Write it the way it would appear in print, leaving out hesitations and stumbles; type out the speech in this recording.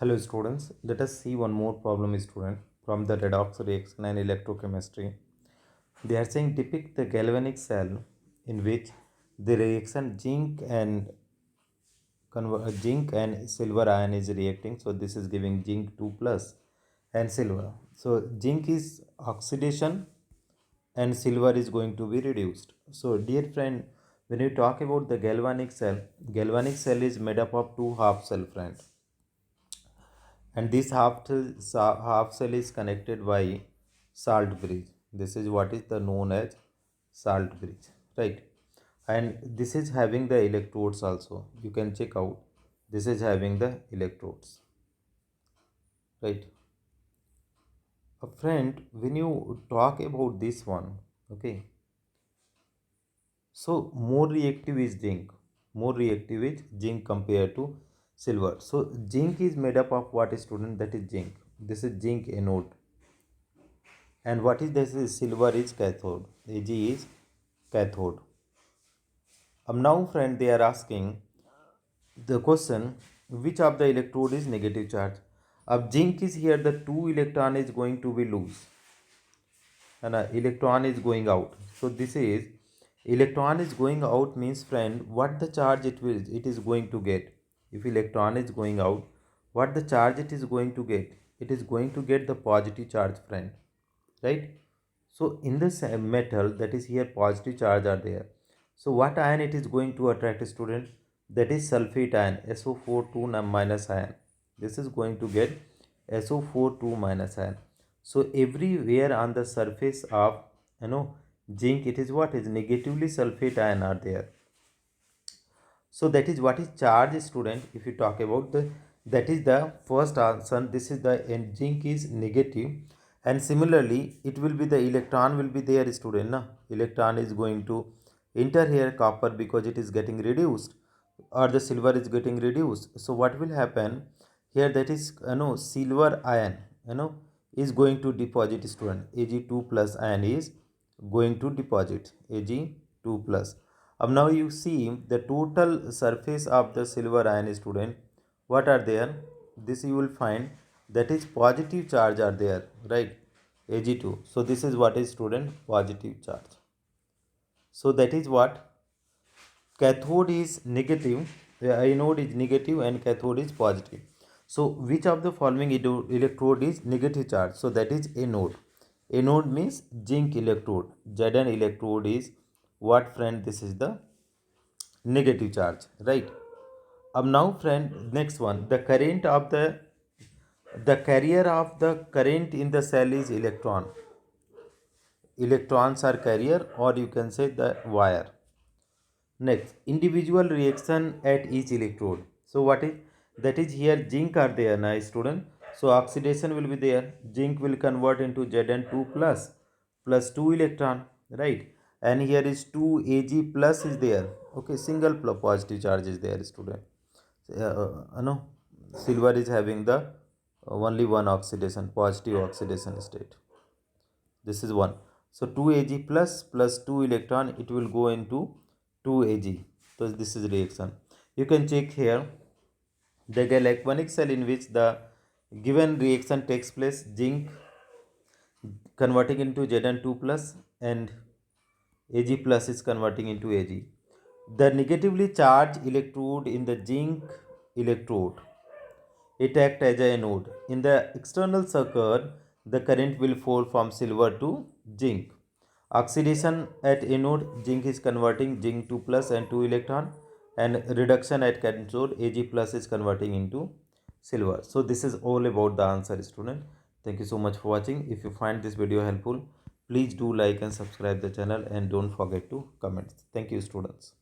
Hello students, let us see one more problem student from the redox reaction and electrochemistry. They are saying depict the galvanic cell in which the reaction zinc and silver ion is reacting. So this is giving zinc 2 plus and silver. So zinc is oxidation and silver is going to be reduced. So dear friend, when you talk about the galvanic cell is made up of two half cell friend, and this half cell is connected by salt bridge. This is what is the known as salt bridge, right? And this is having the electrodes also. You can check out, this is having the electrodes, right? A friend, when you talk about this one, okay, so more reactive is zinc compared to silver. So zinc is made up of what, student? That is zinc. This is zinc anode. And what is this? Silver is cathode. Ag is cathode. Now friend, they are asking the question, which of the electrode is negative charge? Zinc is here, the 2 electron is going to be loose and electron is going out. So this is electron is going out means friend, what the charge it is going to get. If electron is going out, what the charge it is going to get? It is going to get the positive charge, friend, right? So in this metal, that is here positive charge are there. So what ion it is going to attract, student? That is sulfate ion, SO4 2 minus ion. This is going to get SO4 2 minus ion. So everywhere on the surface of zinc, it is what is negatively sulfate ion are there. So that is what is charge, student. If you talk about the, that is the first answer. This is the, and zinc is negative, and similarly it will be the electron will be there, student. Na? Electron is going to enter here copper because it is getting reduced, or the silver is getting reduced. So what will happen here? That is silver ion is going to deposit, student. Ag2 plus ion is going to deposit Ag2 plus. Now you see the total surface of the silver ion, student. What are there? This you will find, that is positive charge are there, right? Ag2. So this is what is, student, positive charge. So that is what cathode is negative, the anode is negative and cathode is positive. So which of the following electrode is negative charge? So that is anode. Anode means zinc electrode. Zn electrode is what, friend? This is the negative charge, right? Now friend, next one, the current of the carrier of the current in the cell is electron. Electrons are carrier, or you can say the wire. Next, individual reaction at each electrode. So what is that? Is here zinc are there, nice student. So oxidation will be there. Zinc will convert into Zn2 plus 2 electron, right? And here is 2 Ag plus is there. Okay, single positive charge is there, student. No, silver is having the only one oxidation, positive oxidation state. This is 1. So 2 Ag plus 2 electron, it will go into 2 Ag. So this is reaction. You can check here the galvanic cell in which the given reaction takes place. Zinc converting into Zn2 plus and Ag plus is converting into Ag. The negatively charged electrode in the zinc electrode, it acts as a anode. In the external circuit, the current will flow from silver to zinc. Oxidation at anode, zinc is converting zinc 2 plus and 2 electron, and reduction at cathode, Ag plus is converting into silver. So this is all about the answer, student. Thank you so much for watching. If you find this video helpful, please do like and subscribe the channel, and don't forget to comment. Thank you, students.